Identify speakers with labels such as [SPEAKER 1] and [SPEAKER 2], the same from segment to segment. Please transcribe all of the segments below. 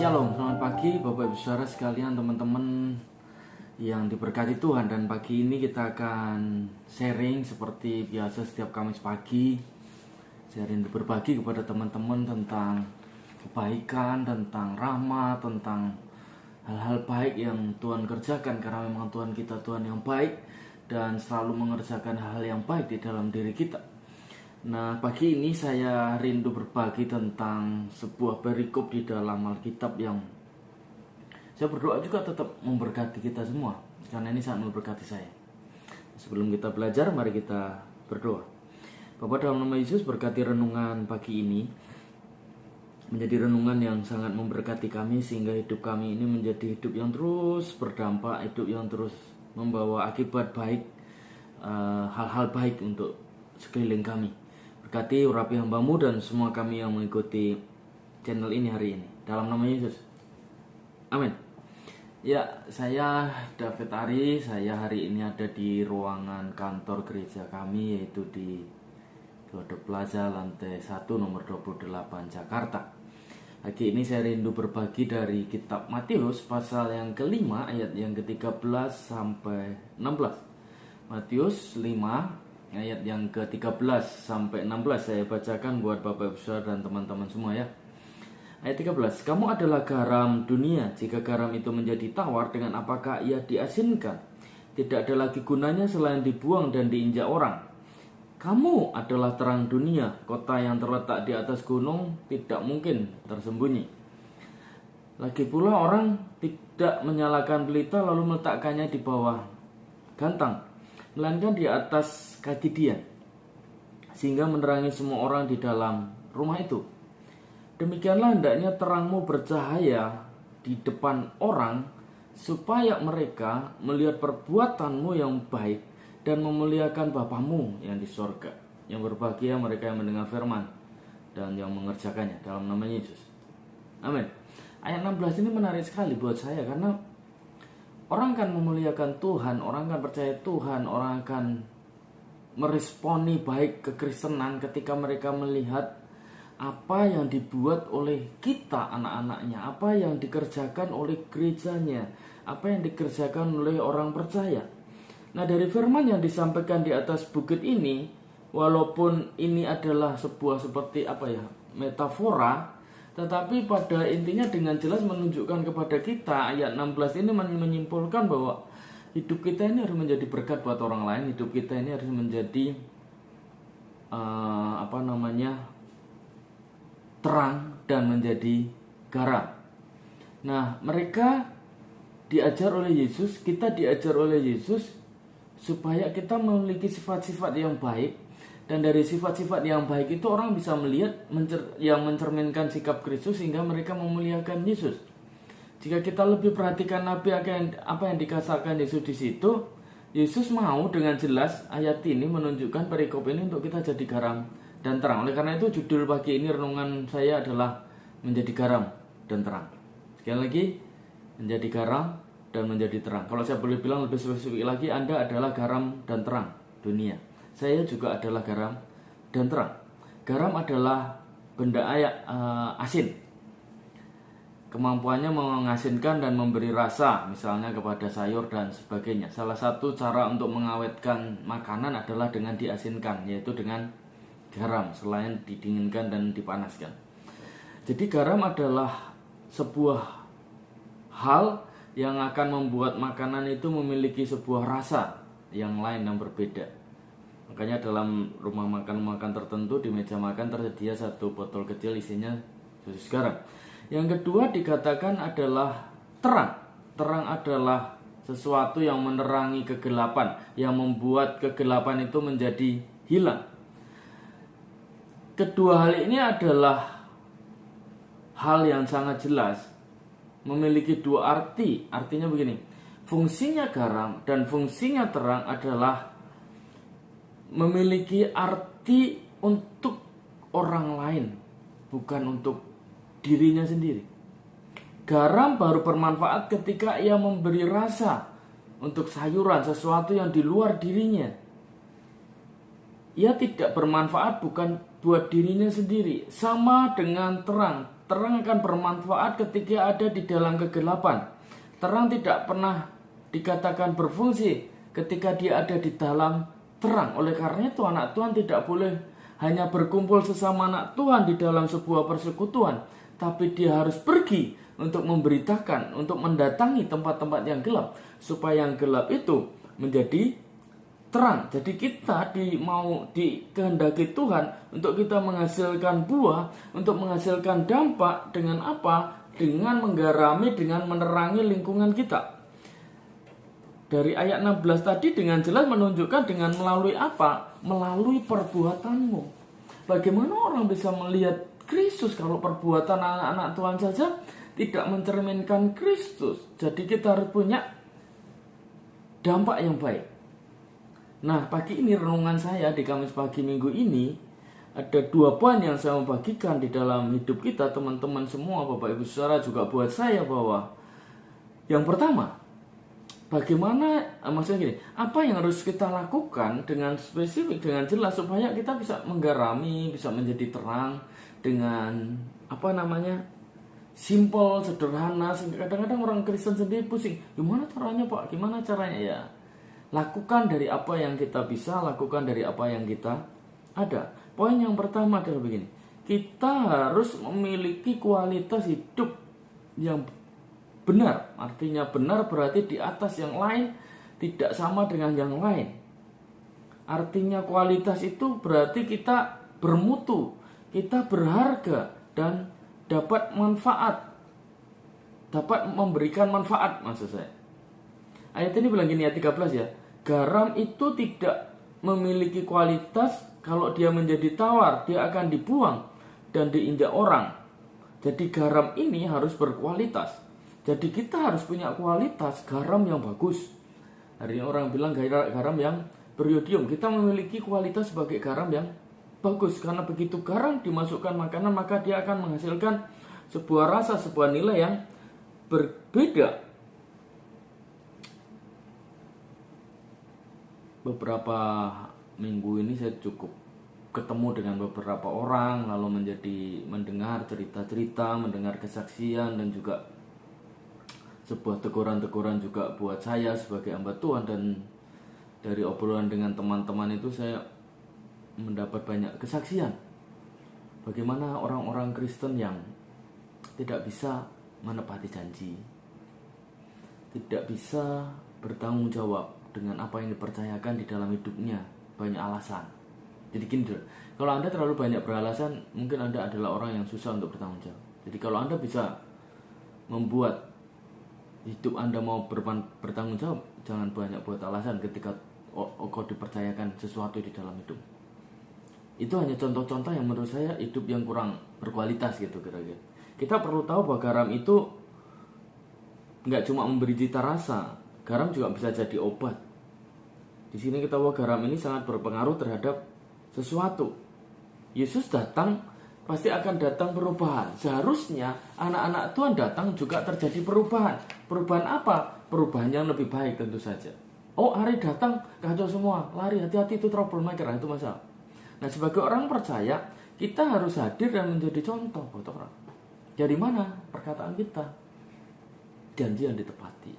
[SPEAKER 1] Shalom, selamat pagi Bapak Ibu Saudara sekalian, teman-teman yang diberkati Tuhan. Dan pagi ini kita akan sharing seperti biasa setiap Kamis pagi. Sharing untuk berbagi kepada teman-teman tentang kebaikan, tentang rahmat, tentang hal-hal baik yang Tuhan kerjakan. Karena memang Tuhan kita Tuhan yang baik dan selalu mengerjakan hal yang baik di dalam diri kita. Nah, pagi ini saya rindu berbagi tentang sebuah perikop di dalam Alkitab yang saya berdoa juga tetap memberkati kita semua, karena ini sangat memberkati saya. Sebelum kita belajar, mari kita berdoa. Bapa, dalam nama Yesus, berkati renungan pagi ini menjadi renungan yang sangat memberkati kami, sehingga hidup kami ini menjadi hidup yang terus berdampak, hidup yang terus membawa akibat baik, hal-hal baik untuk sekeliling kami. Berkati urapi hamba-Mu dan semua kami yang mengikuti channel ini hari ini, dalam nama Yesus, amin. Ya, saya David Ari. Saya hari ini ada di ruangan kantor gereja kami, yaitu di Glodok Plaza lantai 1 nomor 28 Jakarta. Pagi ini saya rindu berbagi dari kitab Matius pasal yang kelima ayat yang ke-13 sampai 16. Matius 5 ayat yang ke-13 sampai 16 saya bacakan buat Bapak Ibu Saudara dan teman-teman semua ya. Ayat 13, kamu adalah garam dunia. Jika garam itu menjadi tawar, dengan apakah ia diasinkan? Tidak ada lagi gunanya selain dibuang dan diinjak orang. Kamu adalah terang dunia. Kota yang terletak di atas gunung tidak mungkin tersembunyi. Lagi pula orang tidak menyalakan pelita lalu meletakkannya di bawah gantang, melainkan di atas kaki dia, sehingga menerangi semua orang di dalam rumah itu. Demikianlah hendaknya terangmu bercahaya di depan orang, supaya mereka melihat perbuatanmu yang baik dan memuliakan Bapamu yang di sorga. Yang berbahagia mereka yang mendengar firman dan yang mengerjakannya, dalam nama Yesus, amin. Ayat 16 ini menarik sekali buat saya, karena orang akan memuliakan Tuhan, orang akan percaya Tuhan, orang akan meresponi baik kekristenan ketika mereka melihat apa yang dibuat oleh kita anak-anaknya, apa yang dikerjakan oleh gerejanya, apa yang dikerjakan oleh orang percaya. Nah, dari firman yang disampaikan di atas bukit ini, walaupun ini adalah sebuah seperti metafora, tetapi pada intinya dengan jelas menunjukkan kepada kita. Ayat 16 ini menyimpulkan bahwa hidup kita ini harus menjadi berkat buat orang lain. Hidup kita ini harus menjadi terang dan menjadi garam. Nah, mereka diajar oleh Yesus, kita diajar oleh Yesus supaya kita memiliki sifat-sifat yang baik. Dan dari sifat-sifat yang baik itu orang bisa melihat yang mencerminkan sikap Kristus, sehingga mereka memuliakan Yesus. Jika kita lebih perhatikan apa yang dikatakan Yesus di situ, Yesus mau dengan jelas ayat ini menunjukkan perikop ini untuk kita jadi garam dan terang. Oleh karena itu judul pagi ini renungan saya adalah menjadi garam dan terang. Sekali lagi, menjadi garam dan menjadi terang. Kalau saya boleh bilang lebih spesifik lagi, Anda adalah garam dan terang dunia. Saya juga adalah garam dan terang. Garam adalah benda asin. Kemampuannya mengasinkan dan memberi rasa, misalnya kepada sayur dan sebagainya. Salah satu cara untuk mengawetkan makanan adalah dengan diasinkan, yaitu dengan garam, selain didinginkan dan dipanaskan. Jadi garam adalah sebuah hal yang akan membuat makanan itu memiliki sebuah rasa yang lain dan berbeda. Makanya dalam rumah makan tertentu di meja makan tersedia satu botol kecil isinya susu garam. Yang kedua dikatakan adalah terang. Terang adalah sesuatu yang menerangi kegelapan, yang membuat kegelapan itu menjadi hilang. Kedua hal ini adalah hal yang sangat jelas, memiliki dua arti. Artinya begini, fungsinya garam dan fungsinya terang adalah memiliki arti untuk orang lain, bukan untuk dirinya sendiri. Garam baru bermanfaat ketika ia memberi rasa untuk sayuran, sesuatu yang di luar dirinya. ia tidak bermanfaat bukan buat dirinya sendiri. Sama dengan terang. Terang akan bermanfaat ketika ada di dalam kegelapan. Terang tidak pernah dikatakan berfungsi ketika dia ada di dalam terang. Oleh karena itu anak Tuhan tidak boleh hanya berkumpul sesama anak Tuhan di dalam sebuah persekutuan, tapi dia harus pergi untuk memberitakan, untuk mendatangi tempat-tempat yang gelap, supaya yang gelap itu menjadi terang. Jadi kita dikehendaki Tuhan untuk kita menghasilkan buah, untuk menghasilkan dampak dengan apa? Dengan menggarami, dengan menerangi lingkungan kita. Dari ayat 16 tadi dengan jelas menunjukkan dengan melalui apa? Melalui perbuatanmu. Bagaimana orang bisa melihat Kristus kalau perbuatan anak-anak Tuhan saja tidak mencerminkan Kristus? Jadi kita harus punya dampak yang baik. Nah, pagi ini renungan saya di Kamis Pagi minggu ini ada 2 poin yang saya mau bagikan di dalam hidup kita, teman-teman semua, Bapak Ibu Saudara, juga buat saya, bahwa yang pertama, bagaimana, maksudnya gini, apa yang harus kita lakukan dengan spesifik, dengan jelas, supaya kita bisa menggarami, bisa menjadi terang dengan simple, sederhana. Kadang-kadang orang Kristen sendiri pusing, gimana caranya Pak, gimana caranya ya. Lakukan dari apa yang kita bisa, lakukan dari apa yang kita ada. Poin yang pertama adalah begini, kita harus memiliki kualitas hidup yang benar. Artinya benar berarti di atas yang lain, tidak sama dengan yang lain. Artinya kualitas itu berarti kita bermutu, kita berharga, dan dapat manfaat, dapat memberikan manfaat, maksud saya. Ayat ini bilang gini, ayat 13 ya, garam itu tidak memiliki kualitas. Kalau dia menjadi tawar, dia akan dibuang dan diinjak orang. Jadi garam ini harus berkualitas. Jadi kita harus punya kualitas garam yang bagus. Hari ini orang bilang garam yang beriodium. Kita memiliki kualitas sebagai garam yang bagus. Karena begitu garam dimasukkan makanan, maka dia akan menghasilkan sebuah rasa, sebuah nilai yang berbeda. Beberapa minggu ini saya cukup ketemu dengan beberapa orang, lalu mendengar cerita-cerita, mendengar kesaksian, dan juga sebuah teguran-teguran juga buat saya sebagai hamba Tuhan. Dan dari obrolan dengan teman-teman itu saya mendapat banyak kesaksian bagaimana orang-orang Kristen yang tidak bisa menepati janji, tidak bisa bertanggung jawab dengan apa yang dipercayakan di dalam hidupnya. Banyak alasan. Jadi gini, kalau Anda terlalu banyak beralasan, mungkin Anda adalah orang yang susah untuk bertanggung jawab. Jadi kalau Anda bisa membuat hidup Anda mau bertanggung jawab, jangan banyak buat alasan ketika kau dipercayakan sesuatu di dalam hidup. Itu hanya contoh-contoh yang menurut saya hidup yang kurang berkualitas gitu kira-kira. Kita perlu tahu bahwa garam itu nggak cuma memberi cita rasa, garam juga bisa jadi obat. Di sini kita tahu garam ini sangat berpengaruh terhadap sesuatu. Yesus datang, pasti akan datang perubahan. Seharusnya anak-anak Tuhan datang juga terjadi perubahan. Perubahan apa? Perubahan yang lebih baik tentu saja. Oh, hari datang kacau semua, lari, hati-hati, itu troublemaker, itu masalah. Nah, sebagai orang percaya, kita harus hadir dan menjadi contoh buat orang. Dari mana perkataan kita? Janji yang ditepati.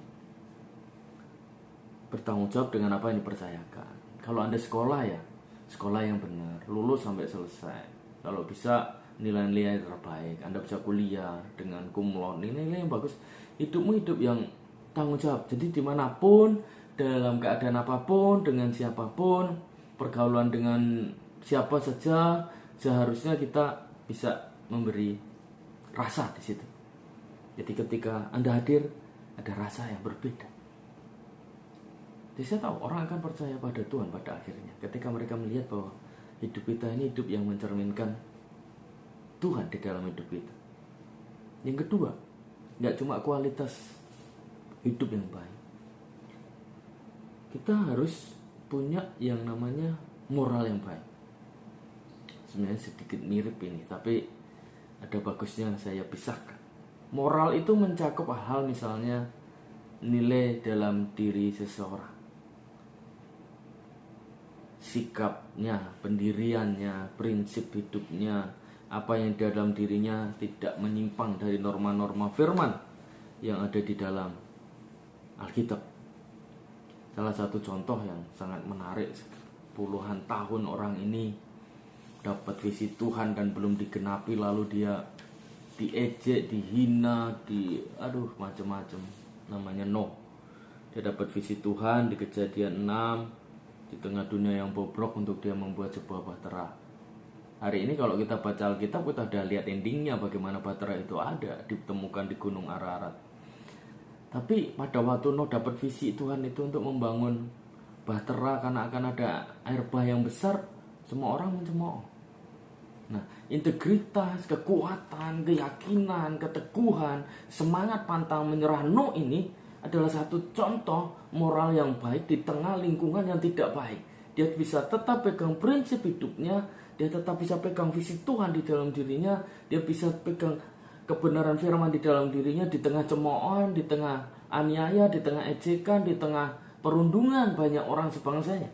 [SPEAKER 1] Bertanggung jawab dengan apa yang dipercayakan. Kalau Anda sekolah ya, sekolah yang benar, lulus sampai selesai. Kalau bisa nilai-nilai terbaik. Anda bisa kuliah dengan cum laude, nilai-nilai yang bagus. Hidupmu hidup yang tanggung jawab. Jadi dimanapun, dalam keadaan apapun, dengan siapapun, pergaulan dengan siapa saja, seharusnya kita bisa memberi rasa di situ. Jadi ketika Anda hadir, ada rasa yang berbeda. Jadi saya tahu orang akan percaya pada Tuhan pada akhirnya ketika mereka melihat bahwa hidup kita ini hidup yang mencerminkan Tuhan di dalam hidup kita. Yang kedua, nggak cuma kualitas hidup yang baik, kita harus punya yang namanya moral yang baik. Sebenarnya sedikit mirip ini, tapi ada bagusnya saya pisahkan. Moral itu mencakup hal misalnya nilai dalam diri seseorang. sikapnya, pendiriannya, prinsip hidupnya, apa yang di dalam dirinya tidak menyimpang dari norma-norma firman yang ada di dalam Alkitab. Salah satu contoh yang sangat menarik, puluhan tahun orang ini dapat visi Tuhan dan belum digenapi, lalu dia diejek, dihina, macam-macam. Namanya Noh. Dia dapat visi Tuhan di Kejadian 6, di tengah dunia yang bobrok untuk dia membuat sebuah bahtera. Hari ini kalau kita baca Alkitab, kita udah lihat endingnya bagaimana bahtera itu ada, ditemukan di Gunung Ararat. Tapi pada waktu Noh dapat visi Tuhan itu untuk membangun bahtera karena akan ada air bah yang besar, semua orang mencemooh. Nah, integritas, kekuatan, keyakinan, keteguhan, semangat pantang menyerah Noh ini adalah satu contoh moral yang baik di tengah lingkungan yang tidak baik. Dia bisa tetap pegang prinsip hidupnya, dia tetap bisa pegang visi Tuhan di dalam dirinya, dia bisa pegang kebenaran firman di dalam dirinya di tengah cemoohan, di tengah aniaya, di tengah ejekan, di tengah perundungan banyak orang sebangsanya.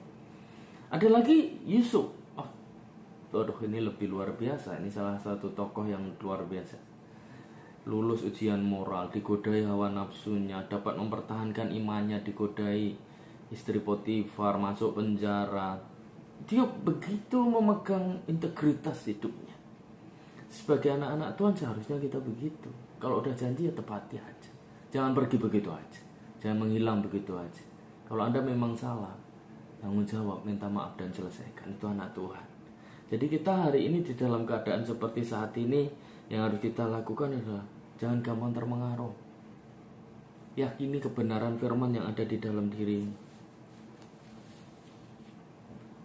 [SPEAKER 1] Ada lagi Yusuf. Ini lebih luar biasa. Ini salah satu tokoh yang luar biasa. Lulus ujian moral, digodai hawa nafsunya, dapat mempertahankan imannya, digodai istri Potifar, masuk penjara. Dia begitu memegang integritas hidupnya. Sebagai anak-anak Tuhan seharusnya kita begitu. Kalau udah janji ya tepati aja. Jangan pergi begitu aja. Jangan menghilang begitu aja. Kalau Anda memang salah, tanggung jawab, minta maaf dan selesaikan. Itu anak Tuhan. Jadi kita hari ini di dalam keadaan seperti saat ini, yang harus kita lakukan adalah jangan gampang terpengaruh. Yakini kebenaran firman yang ada di dalam diri.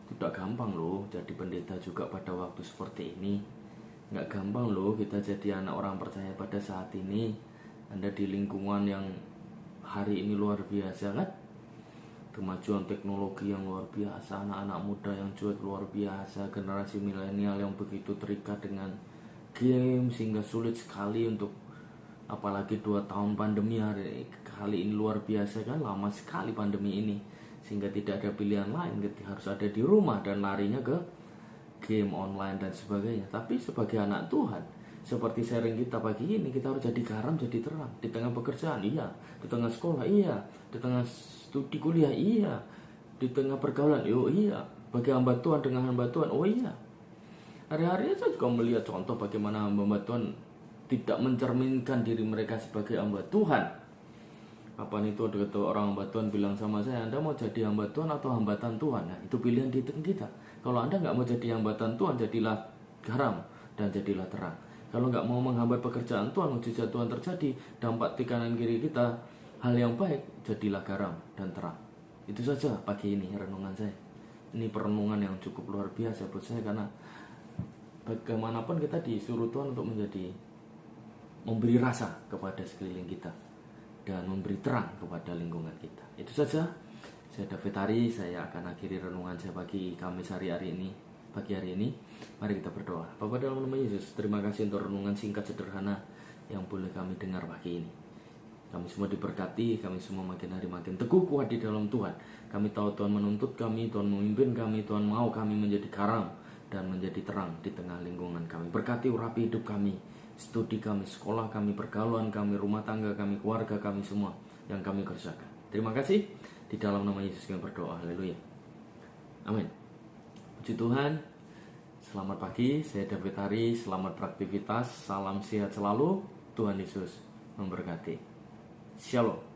[SPEAKER 1] Tidak gampang loh jadi pendeta juga pada waktu seperti ini. Nggak gampang loh kita jadi anak orang percaya pada saat ini. Anda di lingkungan yang hari ini luar biasa kan? Kemajuan teknologi yang luar biasa, anak-anak muda yang cuek luar biasa, generasi milenial yang begitu terikat dengan game sehingga sulit sekali untuk, apalagi 2 tahun pandemi hari kali ini luar biasa kan, lama sekali pandemi ini sehingga tidak ada pilihan lain, harus ada di rumah dan larinya ke game online dan sebagainya. Tapi sebagai anak Tuhan, seperti sharing kita pagi ini, kita harus jadi garam, jadi terang di tengah pekerjaan, iya, di tengah sekolah, iya, di tengah studi kuliah, iya, di tengah pergaulan, iya, bagi hamba Tuhan dengan hamba Tuhan, oh iya. Hari-hari saya juga melihat contoh bagaimana hamba Tuhan tidak mencerminkan diri mereka sebagai hamba Tuhan. Kapan itu ada orang hamba Tuhan bilang sama saya, Anda mau jadi hamba Tuhan atau hambatan Tuhan? Nah, itu pilihan di kita. Kalau Anda nggak mau jadi hambatan Tuhan, jadilah garam dan jadilah terang. Kalau nggak mau menghambat pekerjaan Tuhan, mujizat Tuhan terjadi, dampak di kanan kiri kita, hal yang baik, jadilah garam dan terang. Itu saja pagi ini renungan saya. Ini perenungan yang cukup luar biasa buat saya, karena bagaimanapun kita disuruh Tuhan untuk memberi rasa kepada sekeliling kita dan memberi terang kepada lingkungan kita. Itu saja. Saya David Hari, saya akan akhiri renungan saya pagi Kamis pagi hari ini. Mari kita berdoa. Bapa dalam nama Yesus, terima kasih untuk renungan singkat sederhana yang boleh kami dengar pagi ini. Kami semua diberkati, kami semua makin hari makin teguh kuat di dalam Tuhan. Kami tahu Tuhan menuntut kami, Tuhan memimpin kami, Tuhan mau kami menjadi garam dan menjadi terang di tengah lingkungan kami. Berkati urapi hidup kami, studi kami, sekolah kami, pergaulan kami, rumah tangga kami, keluarga kami semua yang kami kerjakan. Terima kasih. Di dalam nama Yesus kami berdoa. Haleluya. Amin. Puji Tuhan. Selamat pagi, saya David Hari. Selamat beraktivitas. Salam sehat selalu. Tuhan Yesus memberkati. Shalom.